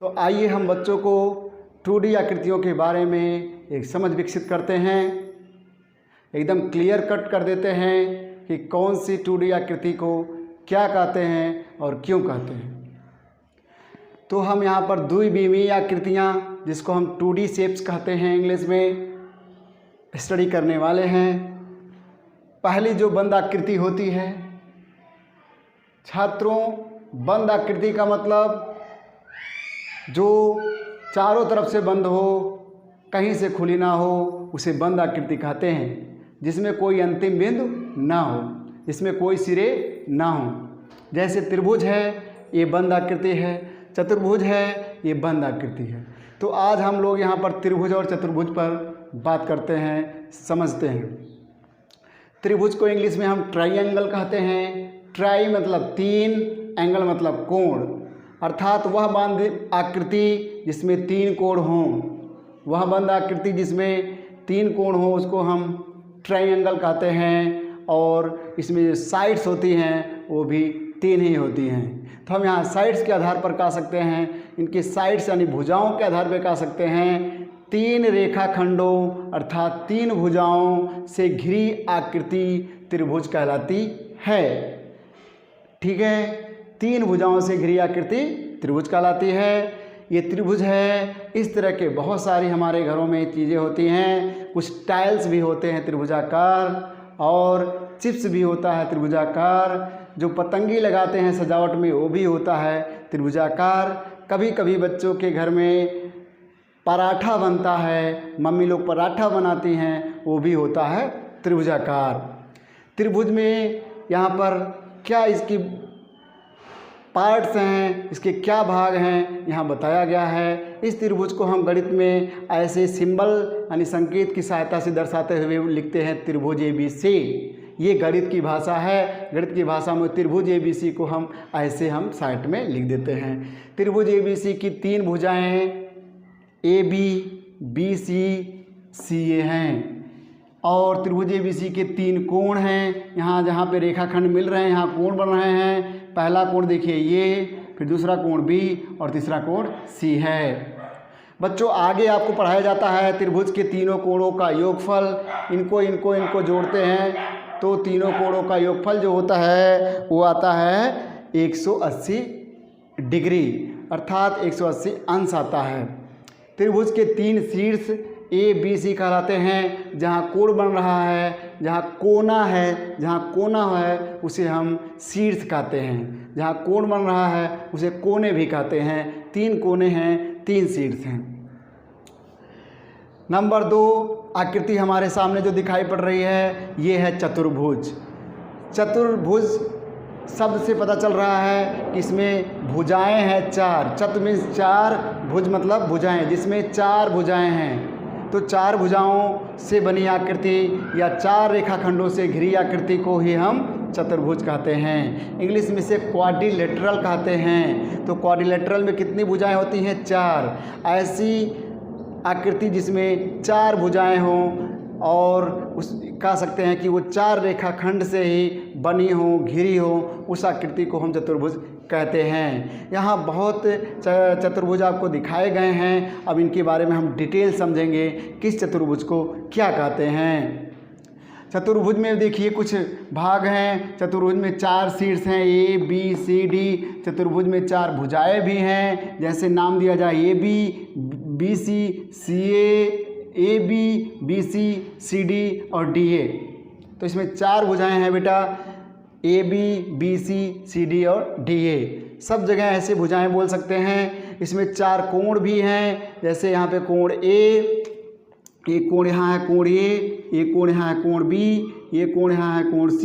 तो आइए हम बच्चों को 2D आकृतियों के बारे में एक समझ विकसित करते हैं, एकदम क्लियर कट कर देते हैं कि कौन सी 2D आकृति को क्या कहते हैं और क्यों कहते हैं। तो हम यहाँ पर द्विविमीय आकृतियाँ, जिसको हम 2D शेप्स कहते हैं इंग्लिश में, स्टडी करने वाले हैं। पहली जो बंद आकृति होती है छात्रों, बंद आकृति का मतलब जो चारों तरफ से बंद हो, कहीं से खुली ना हो, उसे बंद आकृति कहते हैं। जिसमें कोई अंतिम बिंदु ना हो, जिसमें कोई सिरे ना हो। जैसे त्रिभुज है, ये बंद आकृति है। चतुर्भुज है, ये बंद आकृति है। तो आज हम लोग यहाँ पर त्रिभुज और चतुर्भुज पर बात करते हैं, समझते हैं। त्रिभुज को इंग्लिश में हम ट्राइएंगल कहते हैं। ट्राई मतलब तीन, एंगल मतलब कोण, अर्थात वह बंद आकृति जिसमें तीन कोण हों, वह बंद आकृति जिसमें तीन कोण हो उसको हम ट्राइएंगल कहते हैं। और इसमें जो साइड्स होती हैं वो भी तीन ही होती हैं। तो हम यहाँ साइड्स के आधार पर कह सकते हैं, इनकी साइड्स यानी भुजाओं के आधार पर कह सकते हैं, तीन रेखाखंडों अर्थात तीन भुजाओं से घिरी आकृति त्रिभुज कहलाती है। ठीक है, तीन भुजाओं से घिरी आकृति त्रिभुज कहलाती है। ये त्रिभुज है। इस तरह के बहुत सारी हमारे घरों में चीज़ें होती हैं। कुछ टाइल्स भी होते हैं त्रिभुजाकार, और चिप्स भी होता है त्रिभुजाकार। जो पतंगी लगाते हैं सजावट में वो भी होता है त्रिभुजाकार। कभी कभी बच्चों के घर में पराठा बनता है, मम्मी लोग पराठा बनाती हैं, वो भी होता है त्रिभुजाकार। त्रिभुज में यहाँ पर क्या इसकी पार्ट्स हैं, इसके क्या भाग हैं, यहाँ बताया गया है। इस त्रिभुज को हम गणित में ऐसे सिंबल यानी संकेत की सहायता से दर्शाते हुए लिखते हैं, त्रिभुज ABC। ये गणित की भाषा है। गणित की भाषा में त्रिभुज ABC को हम ऐसे साइड में लिख देते हैं। त्रिभुज ABC की तीन भुजाएं हैं, AB, BC, CA हैं। और त्रिभुज ABC के तीन कोण हैं। यहाँ जहाँ पे रेखाखंड मिल रहे हैं यहाँ कोण बन रहे हैं। पहला कोण देखिए ये, फिर दूसरा कोण B और तीसरा कोण C है। बच्चों आगे आपको पढ़ाया जाता है त्रिभुज के तीनों कोणों का योगफल। इनको जोड़ते हैं तो तीनों कोणों का योगफल जो होता है वो आता है 180 डिग्री, अर्थात 180 अंश आता है। त्रिभुज के तीन शीर्ष ABC कहलाते हैं। जहाँ कोण बन रहा है, जहाँ कोना है उसे हम शीर्ष कहते हैं। जहाँ कोण बन रहा है उसे कोने भी कहते हैं। तीन कोने हैं, तीन शीर्ष हैं। नंबर 2 आकृति हमारे सामने जो दिखाई पड़ रही है ये है चतुर्भुज। चतुर्भुज शब्द से पता चल रहा है कि इसमें भुजाएं हैं चार। चतु मीन्स चार, भुज मतलब भुजाएं, जिसमें चार भुजाएं हैं। तो चार भुजाओं से बनी आकृति या चार रेखाखंडों से घिरी आकृति को ही हम चतुर्भुज कहते हैं। इंग्लिश में इसे क्वाड्रिलेटरल कहते हैं। तो क्वाड्रिलेटरल में कितनी भुजाएं होती हैं? चार। ऐसी आकृति जिसमें चार भुजाएं हों और उस कह सकते हैं कि वो चार रेखाखंड से ही बनी हो, घिरी हो, उस आकृति को हम चतुर्भुज कहते हैं। यहाँ बहुत चतुर्भुज आपको दिखाए गए हैं। अब इनके बारे में हम डिटेल समझेंगे, किस चतुर्भुज को क्या कहते हैं। चतुर्भुज में देखिए कुछ भाग हैं। चतुर्भुज में चार शीर्ष हैं, ABCD। चतुर्भुज में चार भुजाएं भी हैं, जैसे नाम दिया जाए AB, BC, CA, AB, BC, CD और DA। तो इसमें चार भुजाएं हैं बेटा, AB, BC, CD और DA। सब जगह ऐसे भुजाएं बोल सकते हैं। इसमें चार कोण भी हैं, जैसे यहाँ पे कोण A, एक कोण यहाँ है कोण A, एक कोण यहाँ है कोण B, ये कोण यहाँ है कोण C,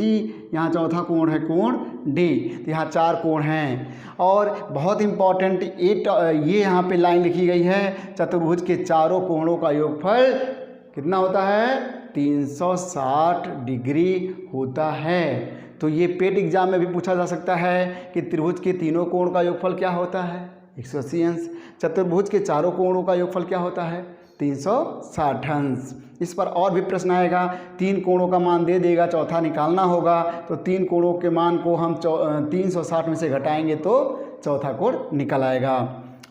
यहाँ चौथा कोण है कोण D। तो यहाँ चार कोण हैं। और बहुत इम्पॉर्टेंट ये यहाँ पे लाइन लिखी गई है, चतुर्भुज के चारों कोणों का योगफल कितना होता है? 360 डिग्री होता है। तो ये पेट एग्जाम में भी पूछा जा सकता है कि त्रिभुज के तीनों कोण का योगफल क्या होता है? 180 अंश। चतुर्भुज के चारों कोणों का योगफल क्या होता है? 360 अंश। इस पर और भी प्रश्न आएगा। तीन कोणों का मान दे देगा, चौथा निकालना होगा। तो तीन कोणों के मान को हम 360 में से घटाएंगे तो चौथा कोण निकल आएगा।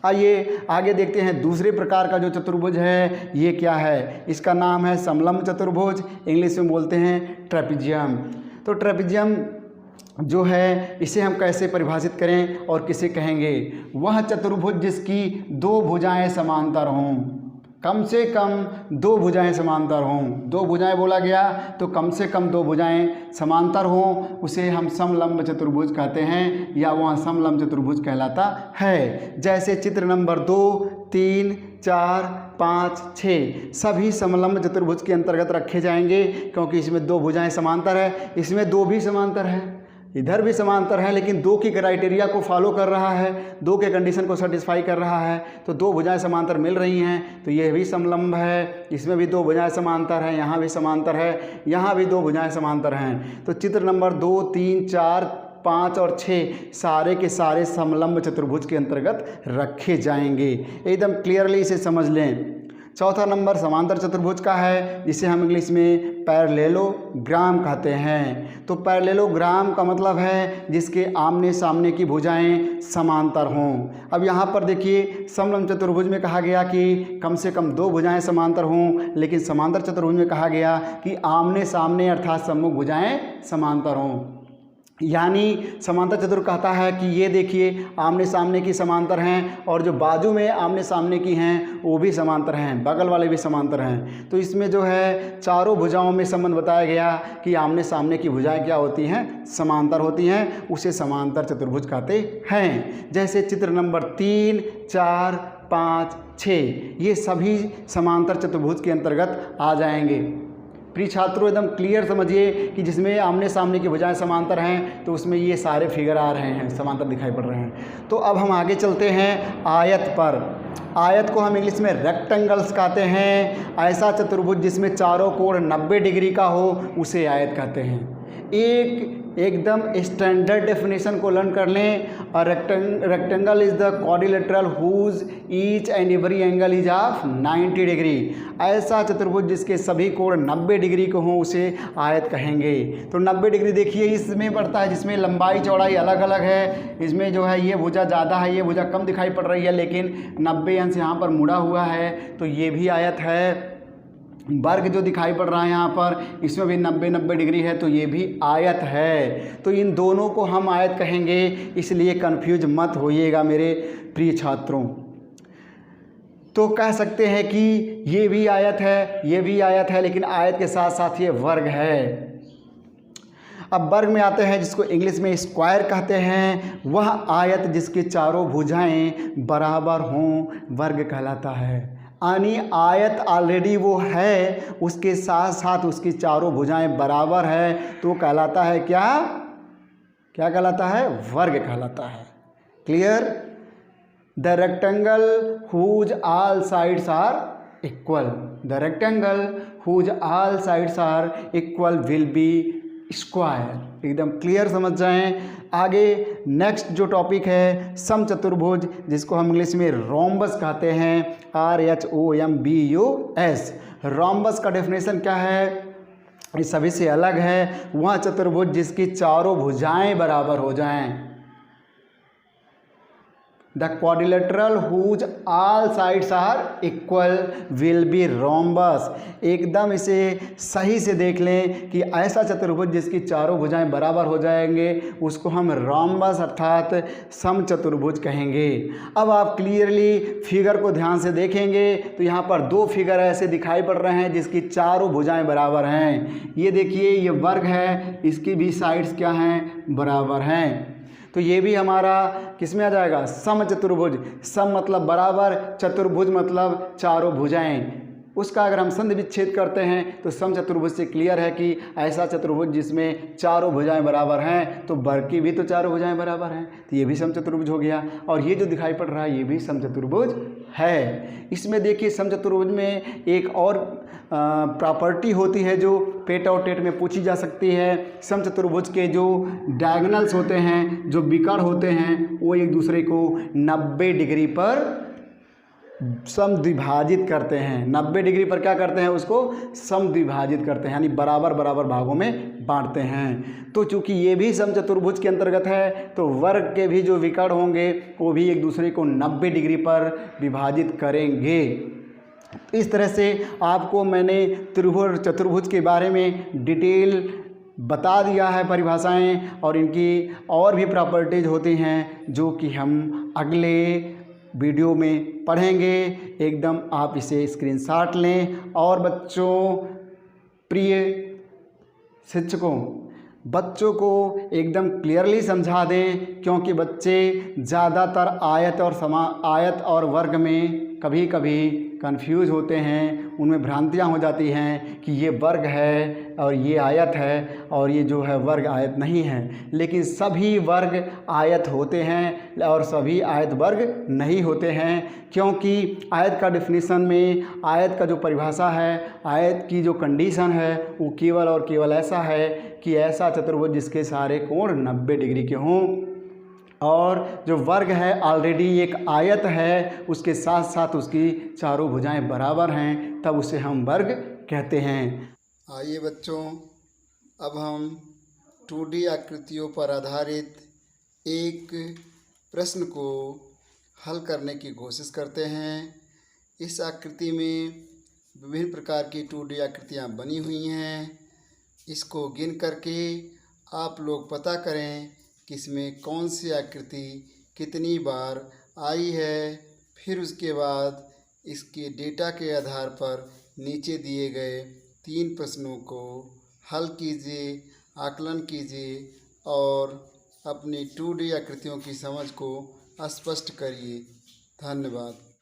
आइए आगे देखते हैं दूसरे प्रकार का जो चतुर्भुज है ये क्या है। इसका नाम है समलंब चतुर्भुज, इंग्लिश में बोलते हैं ट्रेपीजियम। तो ट्रेपीजियम जो है इसे हम कैसे परिभाषित करें और किसे कहेंगे? वह चतुर्भुज जिसकी दो भुजाएं समांतर हों, कम से कम दो भुजाएं समांतर हों। दो भुजाएं बोला गया तो कम से कम दो भुजाएं समांतर हों, उसे हम समलंब चतुर्भुज कहते हैं या वह समलंब चतुर्भुज कहलाता है। जैसे चित्र नंबर 2, 3, 4, 5, 6 सभी समलंब चतुर्भुज के अंतर्गत रखे जाएंगे, क्योंकि इसमें दो भुजाएं समांतर है, इसमें दो भी समांतर है, इधर भी समांतर है, लेकिन दो की क्राइटेरिया को फॉलो कर रहा है, दो के कंडीशन को सेटिस्फाई कर रहा है, तो दो भुजाएं समांतर मिल रही हैं, तो ये भी समलंब है। इसमें भी दो भुजाएं समांतर हैं, यहाँ भी समांतर है, यहाँ भी दो भुजाएं समांतर हैं। तो चित्र नंबर 2, 3, 4, 5 और 6 सारे के सारे समलंब चतुर्भुज के अंतर्गत रखे जाएंगे। एकदम क्लियरली इसे समझ लें। चौथा नंबर समांतर चतुर्भुज का है, जिसे हम इंग्लिश में पैरेललोग्राम कहते हैं। तो पैरेललोग्राम का मतलब है जिसके आमने सामने की भुजाएं समांतर हों। अब यहाँ पर देखिए समलंब चतुर्भुज में कहा गया कि कम से कम दो भुजाएं समांतर हों, लेकिन समांतर चतुर्भुज में कहा गया कि आमने सामने अर्थात सम्मुख भुजाएं समांतर हों। यानी समांतर चतुर्भुज कहता है कि ये देखिए आमने सामने की समांतर हैं और जो बाजू में आमने सामने की हैं वो भी समांतर हैं, बगल वाले भी समांतर हैं। तो इसमें जो है चारों भुजाओं में संबंध बताया गया कि आमने सामने की भुजाएं क्या होती हैं? समांतर होती हैं, उसे समांतर चतुर्भुज कहते हैं। जैसे चित्र नंबर 3, 4, 5, 6 ये सभी समांतर चतुर्भुज के अंतर्गत आ जाएंगे। प्रिय छात्रों एकदम क्लियर समझिए कि जिसमें आमने सामने की भुजाएं समांतर हैं तो उसमें ये सारे फिगर आ रहे हैं, समांतर दिखाई पड़ रहे हैं। तो अब हम आगे चलते हैं आयत पर। आयत को हम इंग्लिश में रेक्टेंगल्स कहते हैं। ऐसा चतुर्भुज जिसमें चारों कोण 90 डिग्री का हो उसे आयत कहते हैं। एकदम स्टैंडर्ड डेफिनेशन को लर्न कर लें। और rectangle is the quadrilateral whose each and every angle is of 90 degree. ऐसा चतुर्भुज जिसके सभी कोण 90 डिग्री को हों उसे आयत कहेंगे। तो 90 डिग्री देखिए इसमें पड़ता है जिसमें लंबाई चौड़ाई अलग अलग है। इसमें जो है ये भुजा ज़्यादा है, ये भुजा कम दिखाई पड़ रही है, लेकिन 90 अंश यहाँ पर मुड़ा हुआ है तो ये भी आयत है। वर्ग जो दिखाई पड़ रहा है यहाँ पर इसमें भी 90 डिग्री है तो ये भी आयत है। तो इन दोनों को हम आयत कहेंगे, इसलिए कंफ्यूज मत होइएगा मेरे प्रिय छात्रों। तो कह सकते हैं कि ये भी आयत है, ये भी आयत है, लेकिन आयत के साथ साथ ये वर्ग है। अब वर्ग में आते हैं जिसको इंग्लिश में स्क्वायर कहते हैं। वह आयत जिसकी चारों भुजाएं बराबर हों वर्ग कहलाता है। यानी आयत ऑलरेडी वो है, उसके साथ साथ उसकी चारों भुजाएं बराबर है तो कहलाता है क्या? क्या कहलाता है? वर्ग कहलाता है। Clear? The rectangle whose all sides are equal, the rectangle whose all sides are equal will be square. एकदम क्लियर समझ जाएं। आगे नेक्स्ट जो टॉपिक है समचतुर्भुज, जिसको हम इंग्लिश में रोम्बस कहते हैं, RHOMBUS। रोम्बस का डेफिनेशन क्या है? ये सभी से अलग है। वह चतुर्भुज जिसकी चारों भुजाएं बराबर हो जाएं। The quadrilateral whose all sides are equal will be rhombus. एकदम इसे सही से देख लें कि ऐसा चतुर्भुज जिसकी चारों भुजाएं बराबर हो जाएंगे उसको हम रोम्बस अर्थात समचतुर्भुज कहेंगे। अब आप क्लियरली फिगर को ध्यान से देखेंगे तो यहाँ पर दो फिगर ऐसे दिखाई पड़ रहे हैं जिसकी चारों भुजाएं बराबर हैं। ये देखिए ये वर्ग है, इसकी भी साइड्स क्या हैं? बराबर हैं। तो ये भी हमारा किस में आ जाएगा? समचतुर्भुज। सम मतलब बराबर, चतुर्भुज मतलब चारों भुजाएं। उसका अगर हम संधि विच्छेद करते हैं तो समचतुर्भुज से क्लियर है कि ऐसा चतुर्भुज जिसमें चारों भुजाएं बराबर हैं, तो वर्ग की भी तो चारों भुजाएं बराबर हैं, तो ये भी समचतुर्भुज हो गया। और ये जो दिखाई पड़ रहा है ये भी समचतुर्भुज है। इसमें देखिए समचतुर्भुज में एक और प्रॉपर्टी होती है जो पेट और टेट में पूछी जा सकती है। समचतुर्भुज के जो डायगोनल्स होते हैं, जो विकर्ण होते हैं, वो एक दूसरे को 90 डिग्री पर समद्विभाजित करते हैं। 90 डिग्री पर क्या करते हैं, उसको समद्विभाजित करते हैं, यानी बराबर बराबर भागों में बांटते हैं। तो चूंकि ये भी समचतुर्भुज के अंतर्गत है, तो वर्ग के भी जो विकर्ण होंगे वो भी एक दूसरे को 90 डिग्री पर विभाजित करेंगे। इस तरह से आपको मैंने त्रिभुज चतुर्भुज के बारे में डिटेल बता दिया है, परिभाषाएं, और इनकी और भी प्रॉपर्टीज होती हैं जो कि हम अगले वीडियो में पढ़ेंगे। एकदम आप इसे स्क्रीनशॉट लें। और बच्चों, प्रिय शिक्षकों, बच्चों को एकदम क्लियरली समझा दें, क्योंकि बच्चे ज़्यादातर आयत और वर्ग में कभी कभी कंफ्यूज होते हैं, उनमें भ्रांतियाँ हो जाती हैं कि ये वर्ग है और ये आयत है और ये जो है वर्ग आयत नहीं है। लेकिन सभी वर्ग आयत होते हैं और सभी आयत वर्ग नहीं होते हैं, क्योंकि आयत का डेफिनेशन में, आयत का जो परिभाषा है, आयत की जो कंडीशन है, वो केवल और केवल ऐसा है कि ऐसा चतुर्भुज जिसके सारे कोण 90 डिग्री के हों। और जो वर्ग है ऑलरेडी एक आयत है, उसके साथ साथ उसकी चारों भुजाएं बराबर हैं, तब उसे हम वर्ग कहते हैं। आइए बच्चों, अब हम 2D आकृतियों पर आधारित एक प्रश्न को हल करने की कोशिश करते हैं। इस आकृति में विभिन्न प्रकार की 2D आकृतियाँ बनी हुई हैं। इसको गिन करके आप लोग पता करें कि इसमें कौन सी आकृति कितनी बार आई है। फिर उसके बाद इसके डेटा के आधार पर नीचे दिए गए 3 प्रश्नों को हल कीजिए, आकलन कीजिए और अपनी 2D आकृतियों की समझ को स्पष्ट करिए। धन्यवाद।